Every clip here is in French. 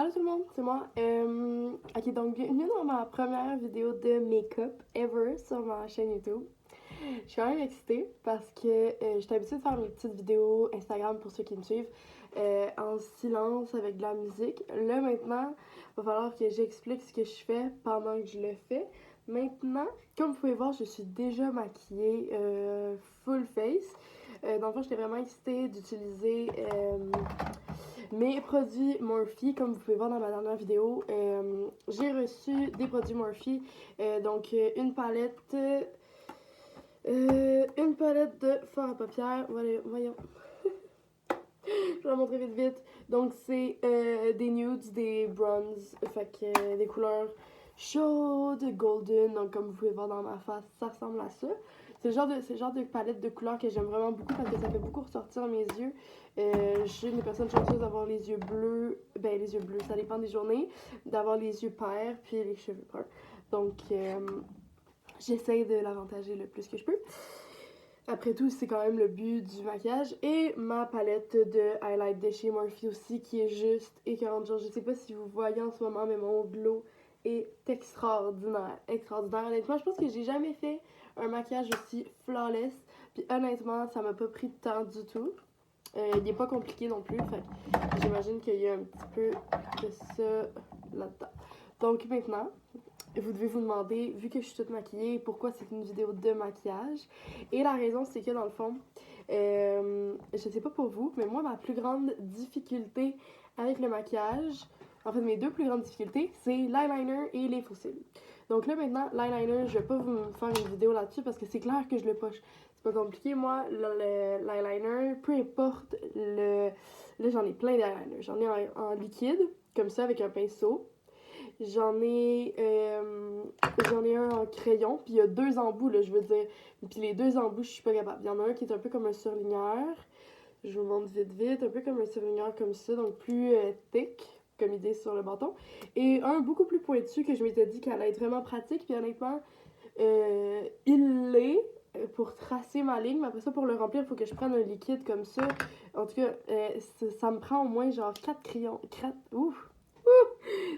Allô tout le monde, c'est moi. Ok, donc bienvenue dans ma première vidéo de make-up ever sur ma chaîne YouTube. Je suis quand même excitée parce que j'étais habituée de faire mes petites vidéos Instagram pour ceux qui me suivent en silence avec de la musique. Là maintenant, il va falloir que j'explique ce que je fais pendant que je le fais. Maintenant, comme vous pouvez voir, je suis déjà maquillée full face. Dans le fond, j'étais vraiment excitée d'utiliser mes produits Morphe, comme vous pouvez voir dans ma dernière vidéo. J'ai reçu des produits Morphe, donc une palette de fard à paupières. Voyons. Je vais la montrer vite vite. Donc c'est des nudes, des bronzes, fait que des couleurs chaudes, golden. Donc comme vous pouvez voir dans ma face, ça ressemble à ça. C'est le genre de palette de couleurs que j'aime vraiment beaucoup parce que ça fait beaucoup ressortir mes yeux. Je suis une personne chanceuse d'avoir les yeux bleus. Ben les yeux bleus, ça dépend des journées. D'avoir les yeux pairs puis les cheveux bruns. Donc j'essaie de l'avantager le plus que je peux. Après tout, c'est quand même le but du maquillage. Et ma palette de highlight de chez Morphe aussi, qui est juste écœurante. Genre, je sais pas si vous voyez en ce moment, mais mon glow est extraordinaire. Extraordinaire. Honnêtement, je pense que j'ai jamais fait un maquillage aussi flawless. Puis honnêtement, ça m'a pas pris de temps du tout. Il est pas compliqué non plus. Fait que j'imagine qu'il y a un petit peu de ça là-dedans. Donc maintenant, vous devez vous demander, vu que je suis toute maquillée, pourquoi c'est une vidéo de maquillage. Et la raison, c'est que dans le fond, je sais pas pour vous, mais moi, ma plus grande difficulté avec le maquillage, en fait, mes deux plus grandes difficultés, c'est l'eyeliner et les faux cils. Donc là, maintenant, l'eyeliner, je vais pas vous faire une vidéo là-dessus parce que c'est clair que je le poche. C'est pas compliqué, moi, l'eyeliner, peu importe le... Là, j'en ai plein d'eyeliner. J'en ai en liquide, comme ça, avec un pinceau. J'en ai, un en crayon, puis il y a deux embouts, là, je veux dire. Puis les deux embouts, je suis pas capable. Il y en a un qui est un peu comme un surligneur. Je vous montre vite vite, un peu comme un surligneur comme ça, donc plus thick, comme idée sur le bâton. Et un beaucoup plus pointu que je m'étais dit qu'elle allait être vraiment pratique, puis honnêtement, il l'est pour tracer ma ligne, mais après ça, pour le remplir, il faut que je prenne un liquide comme ça. En tout cas, ça me prend au moins genre 4 crayons. Ouf!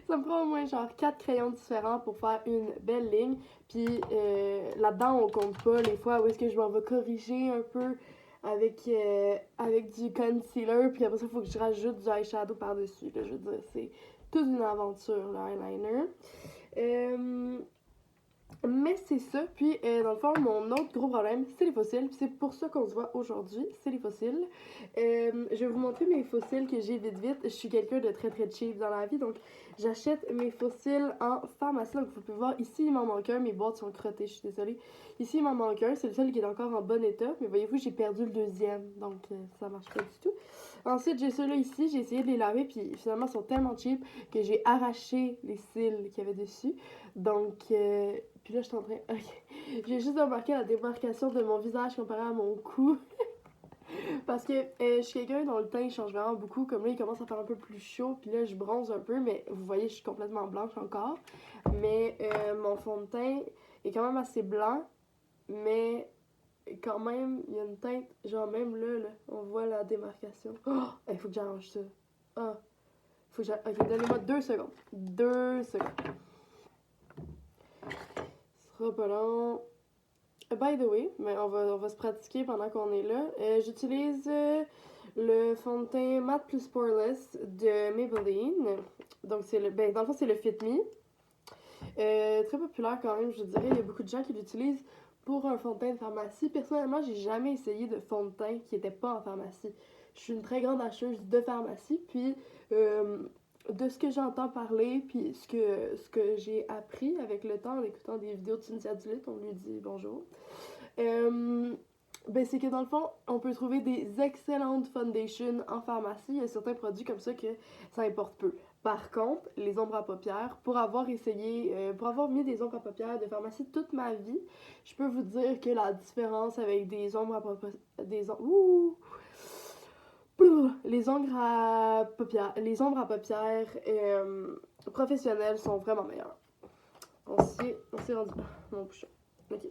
Ça me prend au moins genre 4 crayons différents pour faire une belle ligne. Puis là-dedans, on compte pas les fois où est-ce que je m'en vais corriger un peu avec du concealer. Puis après ça, il faut que je rajoute du eyeshadow par-dessus. Là, je veux dire, c'est toute une aventure, l'eyeliner. Mais c'est ça. Puis, dans le fond, mon autre gros problème, c'est les fossiles. Puis c'est pour ça qu'on se voit aujourd'hui, c'est les fossiles. Je vais vous montrer mes fossiles que j'ai vite vite. Je suis quelqu'un de très très cheap dans la vie, donc j'achète mes fossiles en pharmacie. Donc vous pouvez voir, ici il m'en manque un, mes boîtes sont crottées, je suis désolée. Ici il m'en manque un, c'est le seul qui est encore en bon état. Mais voyez-vous, j'ai perdu le deuxième, donc ça marche pas du tout. Ensuite, j'ai ceux-là ici, j'ai essayé de les laver, puis finalement ils sont tellement cheap que j'ai arraché les cils qu'il y avait dessus. Donc, puis là, je suis en train... Ok. J'ai juste remarqué la démarcation de mon visage comparé à mon cou. Parce que je suis quelqu'un dont le teint change vraiment beaucoup. Comme là, il commence à faire un peu plus chaud. Puis là, je bronze un peu. Mais vous voyez, je suis complètement blanche encore. Mais mon fond de teint est quand même assez blanc. Mais quand même, il y a une teinte... Genre même là, on voit la démarcation. Oh! Il faut que j'arrange ça. Ah! Faut que j'arrange... Ok, donnez-moi 2 secondes. 2 secondes. Ce sera pas long. By the way, mais on va se pratiquer pendant qu'on est là. J'utilise le fond de teint Matte Plus Poreless de Maybelline. Donc, dans le fond, c'est le Fit Me. Très populaire quand même, je dirais. Il y a beaucoup de gens qui l'utilisent pour un fond de teint de pharmacie. Personnellement, j'ai jamais essayé de fond de teint qui n'était pas en pharmacie. Je suis une très grande acheteuse de pharmacie, puis de ce que j'entends parler, puis ce que j'ai appris avec le temps en écoutant des vidéos de Cynthia Duluth, on lui dit bonjour. Ben c'est que dans le fond, on peut trouver des excellentes foundations en pharmacie. Il y a certains produits comme ça que ça importe peu. Par contre, les ombres à paupières, pour avoir mis des ombres à paupières de pharmacie toute ma vie, je peux vous dire que la différence avec des ombres à paupières, les ombres à paupières professionnelles sont vraiment meilleures. On s'est rendu. Mon bouchon. Ok.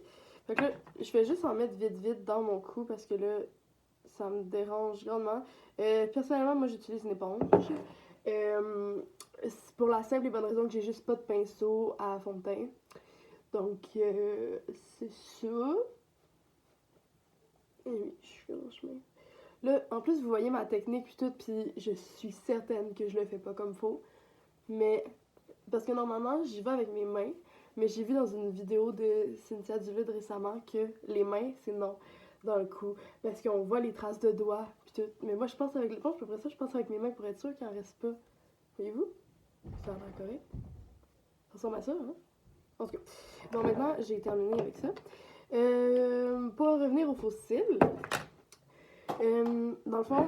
Fait que là, je vais juste en mettre vite dans mon cou parce que là, ça me dérange grandement. Personnellement, moi, j'utilise une éponge. pour la simple et bonne raison que j'ai juste pas de pinceau à fond de teint. Donc, c'est ça. Et oui, je suis dans le chemin. Là, en plus, vous voyez ma technique puis tout, puis je suis certaine que je le fais pas comme faut. Mais, parce que normalement, j'y vais avec mes mains. Mais j'ai vu dans une vidéo de Cynthia Duvide récemment que les mains, c'est non dans le coup. Parce qu'on voit les traces de doigts puis tout. Mais moi, je pense avec les pinces, après ça, je pense avec mes mains pour être sûre qu'il en reste pas. Voyez-vous? Ça a l'air correct. Ça ressemble à ça, hein? En tout cas. Bon, maintenant, j'ai terminé avec ça. Pour en revenir aux fossiles, dans le fond,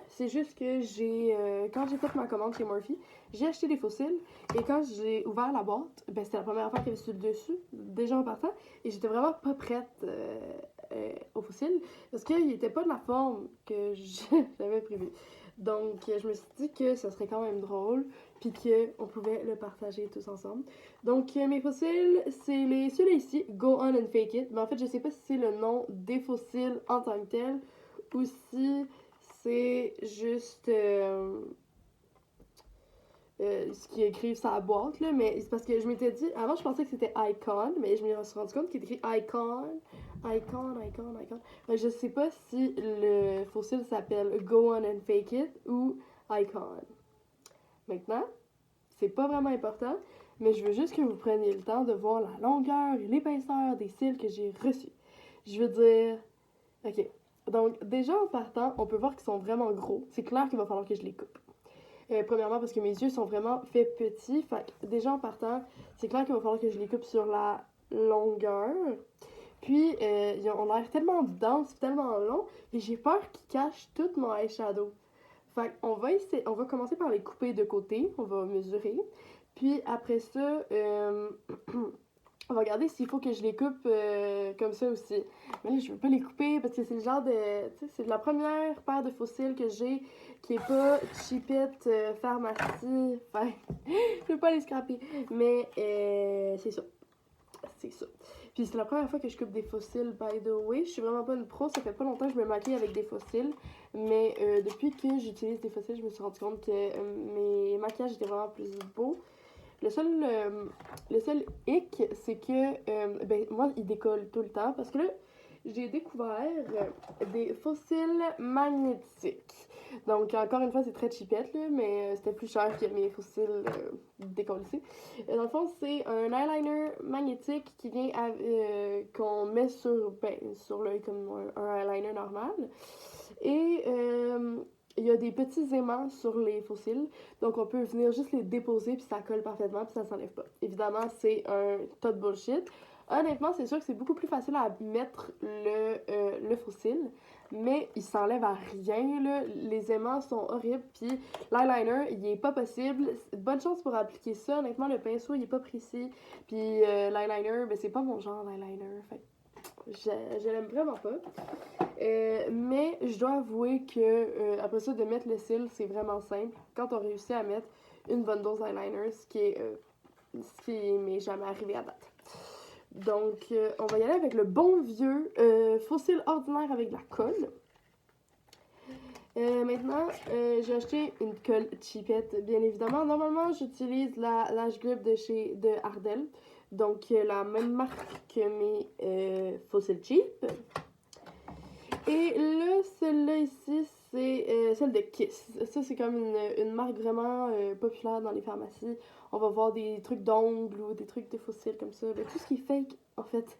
c'est juste que quand j'ai fait ma commande chez Murphy, j'ai acheté des fossiles et quand j'ai ouvert la boîte, ben c'était la première affaire qu'il y avait sur le dessus, déjà en partant, et j'étais vraiment pas prête aux fossiles parce qu'il était pas de la forme que j'avais prévue. Donc, je me suis dit que ça serait quand même drôle, puis qu'on pouvait le partager tous ensemble. Donc, mes fossiles, c'est ceux-là ici, Go On and Fake It. Mais en fait, je sais pas si c'est le nom des fossiles en tant que tel, ou si c'est juste ce qu'ils écrivent sur la boîte, là, mais c'est parce que je m'étais dit, avant je pensais que c'était Icon, mais je me suis rendu compte qu'il est écrit Icon. Je sais pas si le fossile s'appelle Go On and Fake It ou Icon. Maintenant, c'est pas vraiment important, mais je veux juste que vous preniez le temps de voir la longueur et l'épaisseur des cils que j'ai reçus. Je veux dire, ok. Donc, déjà en partant, on peut voir qu'ils sont vraiment gros. C'est clair qu'il va falloir que je les coupe. Premièrement, parce que mes yeux sont vraiment faits petits. Fait que déjà en partant, c'est clair qu'il va falloir que je les coupe sur la longueur. Puis, ils ont l'air tellement denses, tellement longs, et j'ai peur qu'ils cachent tout mon eyeshadow. Fait qu'on va on va commencer par les couper de côté. On va mesurer. Puis après ça, on va regarder s'il faut que je les coupe comme ça aussi. Mais là, je veux pas les couper parce que c'est le genre de... Tu sais, c'est la première paire de fossiles que j'ai qui est pas cheapette pharmacie. Enfin, je veux pas les scraper. Mais c'est ça. C'est ça. Puis c'est la première fois que je coupe des fossiles, by the way. Je suis vraiment pas une pro. Ça fait pas longtemps que je me maquille avec des fossiles. Mais depuis que j'utilise des fossiles, je me suis rendu compte que mes maquillages étaient vraiment plus beaux. Le seul hic, c'est que, moi, il décolle tout le temps. Parce que là, j'ai découvert des fossiles magnétiques. Donc, encore une fois, c'est très cheapette, là, mais c'était plus cher que mes fossiles décollés. Dans le fond, c'est un eyeliner magnétique qui vient qu'on met sur l'œil comme un eyeliner normal. Et il y a des petits aimants sur les fossiles, donc on peut venir juste les déposer puis ça colle parfaitement puis ça s'enlève pas. Évidemment, c'est un tas de bullshit. Honnêtement, c'est sûr que c'est beaucoup plus facile à mettre le fossile, mais il s'enlève à rien, là. Les aimants sont horribles, puis l'eyeliner, il est pas possible. Bonne chance pour appliquer ça. Honnêtement, le pinceau, il est pas précis, puis l'eyeliner, ben c'est pas mon genre d'eyeliner, fait je l'aime vraiment pas. Mais je dois avouer que après ça, de mettre le cil, c'est vraiment simple. Quand on réussit à mettre une bonne dose d'eyeliner, ce qui m'est jamais arrivé à date. Donc, on va y aller avec le bon vieux faux cil ordinaire avec de la colle. Maintenant, j'ai acheté une colle cheapette, bien évidemment. Normalement, j'utilise la Lash Grip de Ardell. Donc, la même marque que mes fossiles cheap. Et là, celle-là ici, c'est celle de Kiss. Ça, c'est comme une marque vraiment populaire dans les pharmacies. On va voir des trucs d'ongles ou des trucs de fossiles comme ça. Tout ce qui est fake, en fait,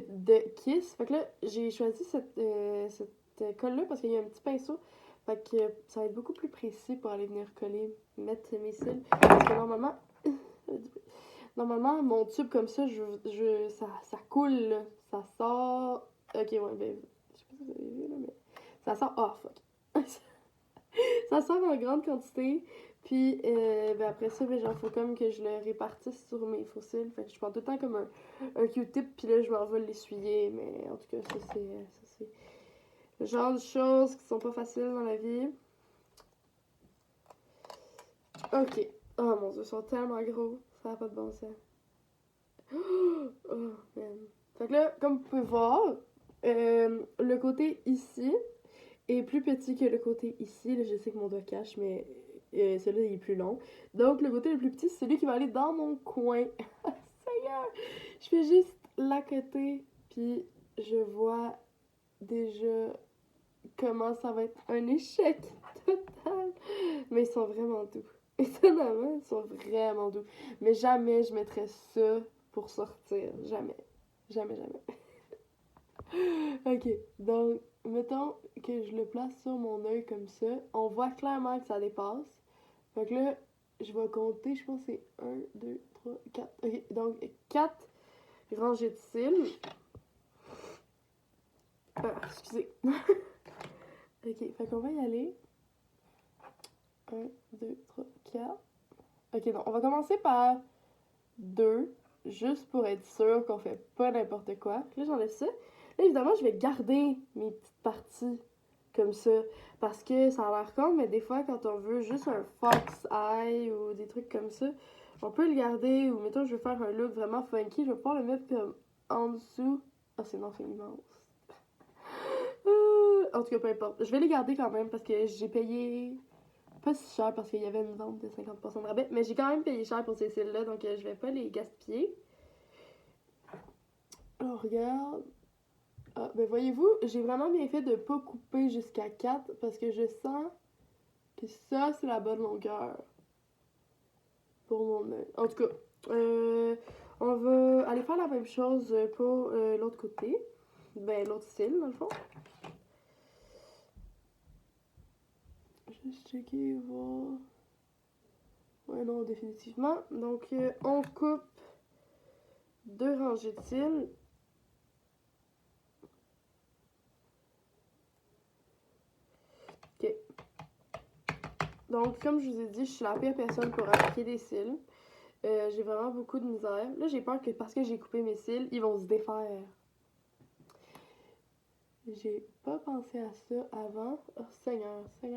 de Kiss. Fait que là, j'ai choisi cette colle-là parce qu'il y a un petit pinceau. Fait que ça va être beaucoup plus précis pour aller venir coller, mettre mes cils. Parce que normalement, mon tube comme ça, ça coule, là. Ça sort... Ok, ouais, ben... Je sais pas si vous avez vu, là, mais... Ça sort... Oh, fuck. Ça sort en grande quantité. Puis, après ça, genre, faut comme que je le répartisse sur mes fossiles. Fait que je prends tout le temps comme un Q-tip, puis là, je m'en vais l'essuyer. Mais en tout cas, ça, c'est le genre de choses qui sont pas faciles dans la vie. Ok. Oh mon dieu, ils sont tellement gros. Ça n'a pas de bon sens. Oh, man. Fait que là, comme vous pouvez voir, le côté ici est plus petit que le côté ici. Là, je sais que mon doigt cache, mais Celui-là, il est plus long. Donc, le côté le plus petit, c'est celui qui va aller dans mon coin. Seigneur! Je fais juste l'accoter, puis je vois déjà comment ça va être un échec total. Mais ils sont vraiment doux. Étonnamment, ils sont vraiment doux. Mais jamais je mettrais ça pour sortir. Jamais. Jamais, jamais. Ok, donc, mettons que je le place sur mon œil comme ça. On voit clairement que ça dépasse. Fait que là, je vais compter, je pense que c'est 1, 2, 3, 4. Ok, donc 4 rangées de cils. Excusez. Ok, fait qu'on va y aller. 1, 2, 3, 4. Ok, donc on va commencer par 2, juste pour être sûr qu'on fait pas n'importe quoi. Là, j'enlève ça. Là, évidemment, je vais garder mes petites parties comme ça, parce que ça a l'air con, mais des fois, quand on veut juste un fox eye ou des trucs comme ça, on peut le garder, ou mettons, je veux faire un look vraiment funky, je vais pouvoir le mettre comme en dessous. Ah, c'est immense. En tout cas, peu importe. Je vais les garder quand même, parce que j'ai payé pas si cher, parce qu'il y avait une vente de 50% de rabais, mais j'ai quand même payé cher pour ces cils-là, donc je vais pas les gaspiller. Alors, regarde. Ah, ben voyez-vous, j'ai vraiment bien fait de pas couper jusqu'à 4 parce que je sens que ça, c'est la bonne longueur pour mon œil. En tout cas, on va aller faire la même chose pour l'autre côté. Ben, l'autre style, dans le fond. Juste checker, voir. Ouais, non, définitivement. Donc, on coupe 2 rangées de cils. Ok. Donc, comme je vous ai dit, je suis la pire personne pour appliquer des cils. J'ai vraiment beaucoup de misère. Là, j'ai peur que parce que j'ai coupé mes cils, ils vont se défaire. J'ai pas pensé à ça avant. Oh, Seigneur. Je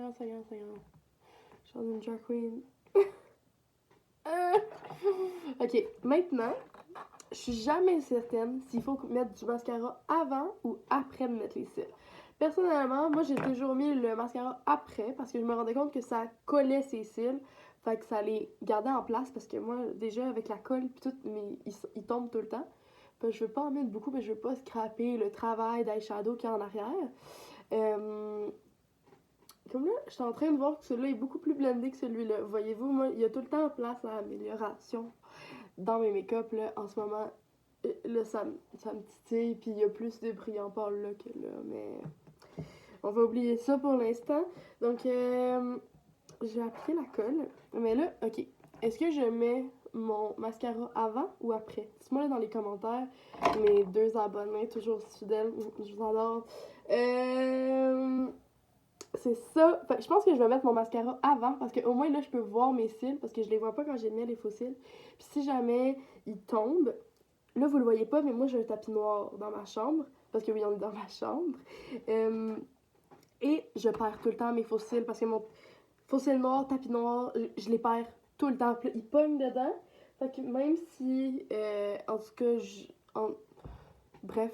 suis une drag queen. Ok, maintenant, je suis jamais certaine s'il faut mettre du mascara avant ou après de mettre les cils. Personnellement, moi, j'ai toujours mis le mascara après parce que je me rendais compte que ça collait ses cils. Fait que ça les gardait en place parce que moi, déjà, avec la colle puis tout, ils tombent tout le temps. Fait que je veux pas en mettre beaucoup, mais je veux pas scraper le travail d'eyeshadow qu'il y a en arrière. Comme là, je suis en train de voir que celui-là est beaucoup plus blendé que celui-là. Voyez-vous, moi, il y a tout le temps place à amélioration dans mes make-up, là, en ce moment. Là, ça me titille, puis il y a plus de brillant pâle là que là, mais on va oublier ça pour l'instant. Donc, je vais appliquer la colle. Mais là, ok. Est-ce que je mets mon mascara avant ou après? Dites-moi là dans les commentaires. Mes 2 abonnés, toujours fidèles. Je vous adore. C'est ça. Fait que je pense que je vais mettre mon mascara avant parce qu'au moins là, je peux voir mes cils parce que je les vois pas quand j'ai mis les faux cils. Puis si jamais ils tombent, là, vous le voyez pas, mais moi, j'ai un tapis noir dans ma chambre parce que oui, on est dans ma chambre. Et je perds tout le temps mes faux cils parce que mon faux cils noir, tapis noir, je les perds tout le temps. Puis là, ils pognent dedans. Fait que même si, en tout cas, bref,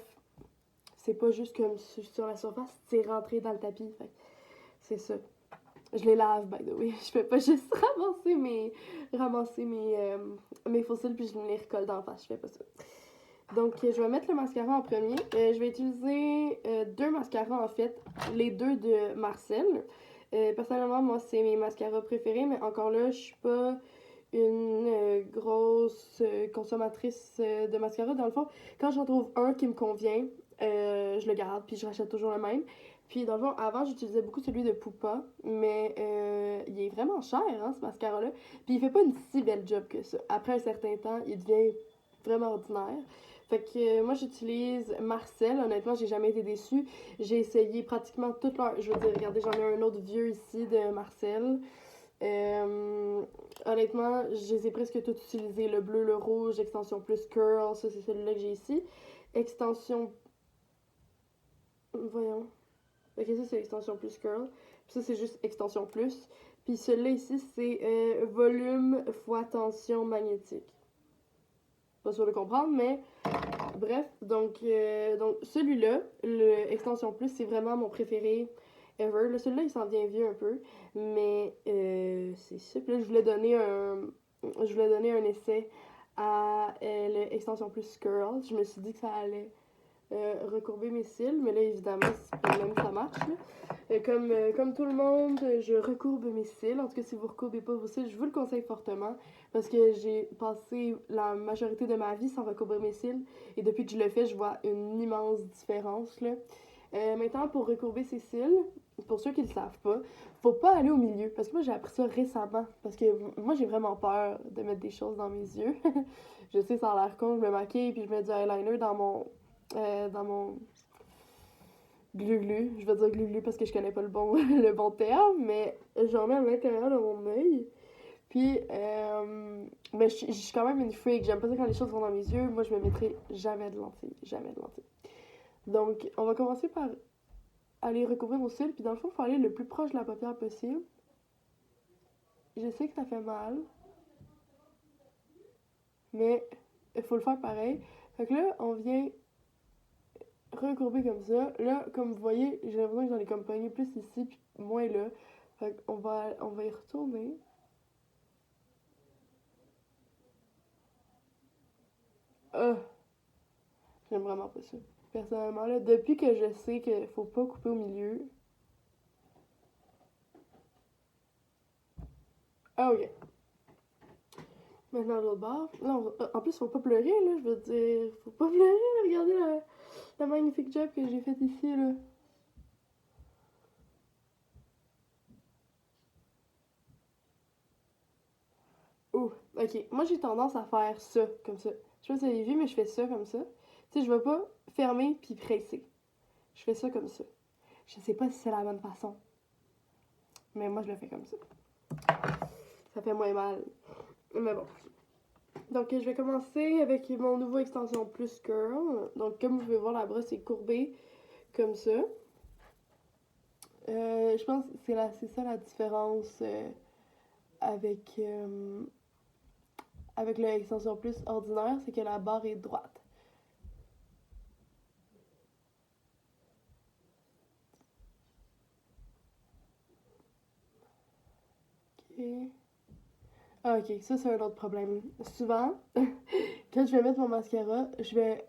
c'est pas juste comme sur la surface, c'est rentré dans le tapis. Fait que c'est ça. Je les lave, by the way. Je fais pas juste ramasser mes fossiles puis je me les recolle dans la face. Je fais pas ça. Donc, je vais mettre le mascara en premier. Je vais utiliser 2 mascaras en fait. Les 2 de Marcel. Personnellement, moi, c'est mes mascaras préférés, mais encore là, je suis pas une grosse consommatrice de mascara. Dans le fond, quand j'en trouve un qui me convient, je le garde puis je rachète toujours le même. Puis dans le fond, avant, j'utilisais beaucoup celui de Poupa, mais il est vraiment cher, hein, ce mascara-là. Puis il fait pas une si belle job que ça. Après un certain temps, il devient vraiment ordinaire. Fait que moi, j'utilise Marcel. Honnêtement, j'ai jamais été déçue. J'ai essayé pratiquement toutes leurs... Je veux dire, regardez, j'en ai un autre vieux ici de Marcel. Honnêtement, je les ai presque tous utilisés. Le bleu, le rouge, extension plus curl. Ça, c'est celui-là que j'ai ici. Extension... Voyons. Ok, ça c'est extension plus curl. Puis ça c'est juste extension plus. Puis celui-là ici c'est volume fois tension magnétique. Pas sûr de comprendre, mais bref. Donc celui-là, le extension plus, c'est vraiment mon préféré. ever. Là, celui-là, il s'en vient vieux un peu, mais c'est ça. Puis là, je voulais donner un essai à l'extension plus curl. Je me suis dit que ça allait recourber mes cils, mais là, évidemment, c'est pas même ça marche. Là. Comme tout le monde, je recourbe mes cils. En tout cas, si vous recourbez pas vos cils, je vous le conseille fortement parce que j'ai passé la majorité de ma vie sans recourber mes cils et depuis que je le fais, je vois une immense différence. Là. Maintenant, pour recourber ses cils, pour ceux qui ne le savent pas, faut pas aller au milieu parce que moi, j'ai appris ça récemment parce que moi, j'ai vraiment peur de mettre des choses dans mes yeux. Je sais, ça a l'air con, je me maquille puis je mets du eyeliner dans mon glu-glu. Je vais dire glu-glu parce que je connais pas le bon terme, mais j'en mets à l'intérieur de mon œil. Puis, mais je suis quand même une freak. J'aime pas ça quand les choses vont dans mes yeux. Moi, je me mettrai jamais de lentilles. Jamais de lentilles. Donc, on va commencer par aller recouvrir nos cils. Puis, dans le fond, il faut aller le plus proche de la paupière possible. Je sais que ça fait mal, mais il faut le faire pareil. Fait que là, on vient recourber comme ça. Là, comme vous voyez, j'ai l'impression que j'en ai comme pogné plus ici, puis moins là. Fait qu'on on va y retourner. Ah, j'aime vraiment pas ça. Personnellement, là, depuis que je sais qu'il faut pas couper au milieu. Ah, ok. Maintenant, l'autre bord. Non, en plus, faut pas pleurer, là. Je veux dire, faut pas pleurer, là. Regardez la magnifique job que j'ai faite ici, là. Oh, ok. Moi, j'ai tendance à faire ça, comme ça. Je sais pas si vous avez vu, mais je fais ça comme ça. Tu sais, je vais pas fermer puis presser. Je fais ça comme ça. Je sais pas si c'est la bonne façon, mais moi, je le fais comme ça. Ça fait moins mal. Mais bon. Donc, je vais commencer avec mon nouveau extension plus curl. Donc, comme vous pouvez voir, la brosse est courbée comme ça. Je pense que c'est ça la différence avec, avec l'extension plus ordinaire, c'est que la barre est droite. Ok. Ah, ok, ça c'est un autre problème. Souvent, quand je vais mettre mon mascara, je vais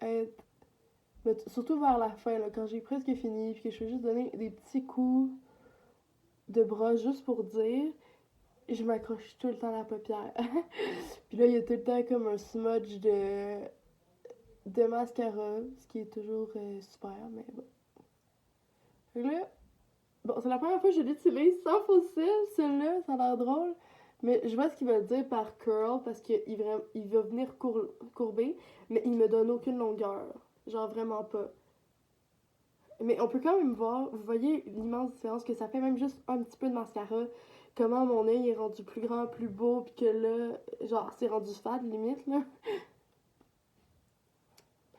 surtout vers la fin, là, quand j'ai presque fini, puis que je vais juste donner des petits coups de bras juste pour dire, je m'accroche tout le temps à la paupière. Puis là, il y a tout le temps comme un smudge de mascara, ce qui est toujours super, mais bon. Fait que là, bon, c'est la première fois que je l'utilise sans faux cils, celui-là, ça a l'air drôle. Mais je vois ce qu'il veut dire par curl parce qu'il il va venir courber, mais il me donne aucune longueur. Genre vraiment pas. Mais on peut quand même voir, vous voyez l'immense différence que ça fait même juste un petit peu de mascara. Comment mon œil est rendu plus grand, plus beau, puis que là, genre, c'est rendu fade limite, là.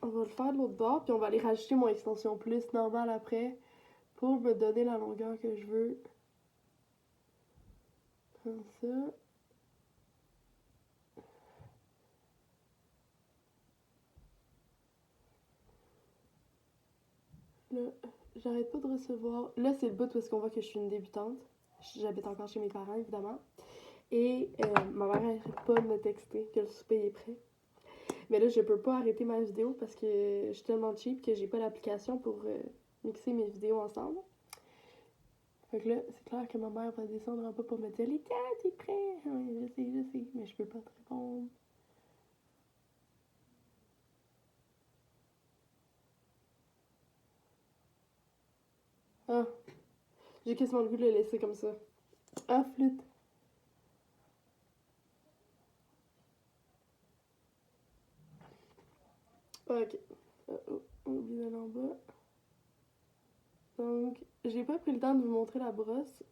On va le faire de l'autre bord, puis on va aller rajouter mon extension plus normale après pour me donner la longueur que je veux. Comme ça. Là, j'arrête pas de recevoir. Là, c'est le bout où est-ce qu'on voit que je suis une débutante. J'habite encore chez mes parents, évidemment. Et ma mère n'arrête pas de me texter que le souper est prêt. Mais là, je peux pas arrêter ma vidéo parce que je suis tellement cheap que j'ai pas l'application pour mixer mes vidéos ensemble. Fait que là, c'est clair que ma mère va descendre un peu pour me dire Lydia, t'es prêt? Oui, je sais, mais je peux pas te répondre. Ah, j'ai quasiment le goût de le laisser comme ça. Ah, flûte. Ah, ok. On oublie d'aller en bas. Donc, j'ai pas pris le temps de vous montrer la brosse.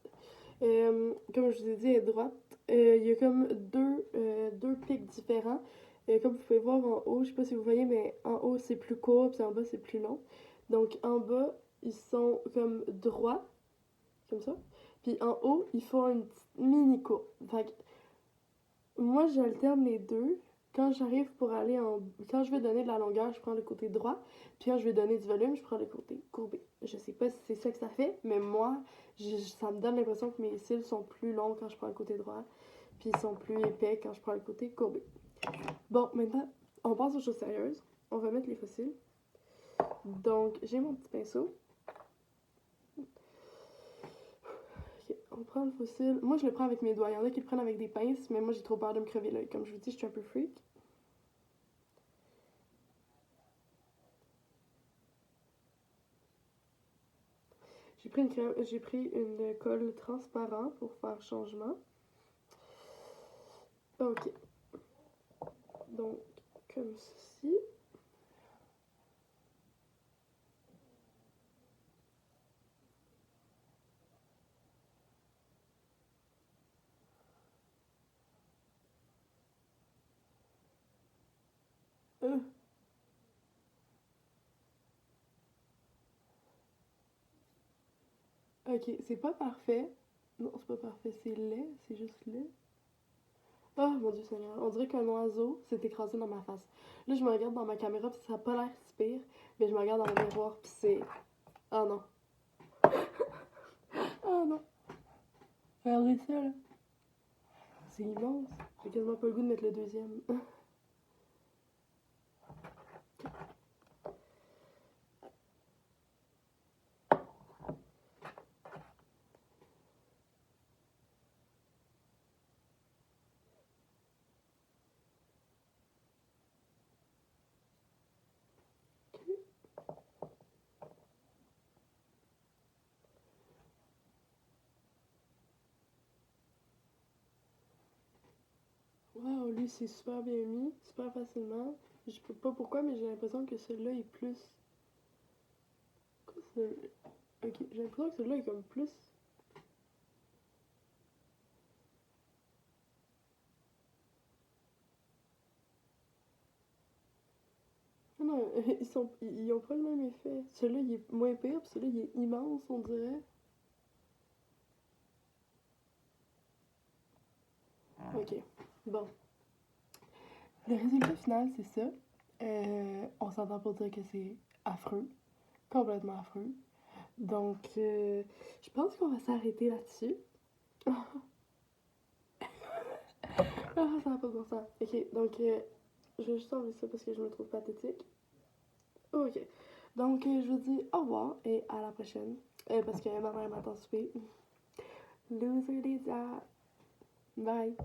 Comme je vous ai dit, elle est droite. Il y a comme deux pics différents. Comme vous pouvez voir en haut, je sais pas si vous voyez, mais en haut c'est plus court, puis en bas c'est plus long. Donc en bas, ils sont comme droits, comme ça. Puis en haut, ils font une petite mini courbe. Fait que moi, j'alterne les deux. quand j'arrive pour aller en... Quand je vais donner de la longueur, je prends le côté droit. Puis quand je vais donner du volume, je prends le côté courbé. Je sais pas si c'est ça que ça fait, mais moi, ça me donne l'impression que mes cils sont plus longs quand je prends le côté droit. Puis ils sont plus épais quand je prends le côté courbé. Bon, maintenant, on passe aux choses sérieuses. On va mettre les fossiles. Donc, j'ai mon petit pinceau. Ok, on prend le fossile. Moi, je le prends avec mes doigts. Il y en a qui le prennent avec des pinces, mais moi, j'ai trop peur de me crever l'œil. Comme je vous dis, je suis un peu freak. J'ai pris une colle transparent pour faire changement. Ok. Donc, comme ceci. Euh. Ok, c'est pas parfait. Non, c'est pas parfait, c'est laid, c'est juste laid. Oh mon dieu Seigneur, on dirait qu'un oiseau s'est écrasé dans ma face. Là, je me regarde dans ma caméra, puis ça a pas l'air si pire, mais je me regarde dans le miroir, puis c'est... Oh non. Oh non. Regardez ça, là. C'est immense. J'ai quasiment pas le goût de mettre le deuxième. Wow, lui, c'est super bien mis, super facilement. Je sais pas pourquoi, mais j'ai l'impression que celui-là est plus... Quoi, ok, j'ai l'impression que celui-là est comme plus... Non, non, ils ont pas le même effet. Celui-là, il est moins pire, puis celui-là, il est immense, on dirait. Ok, bon. Le résultat final, c'est ça. On s'entend pour dire que c'est affreux. Complètement affreux. Donc, je pense qu'on va s'arrêter là-dessus. Ah, ça va pas de bon sens. Ok, donc, je vais juste enlever ça parce que je me trouve pathétique. Ok. Donc, je vous dis au revoir et à la prochaine. Parce que ma mère m'attend souper. Loser des Bye.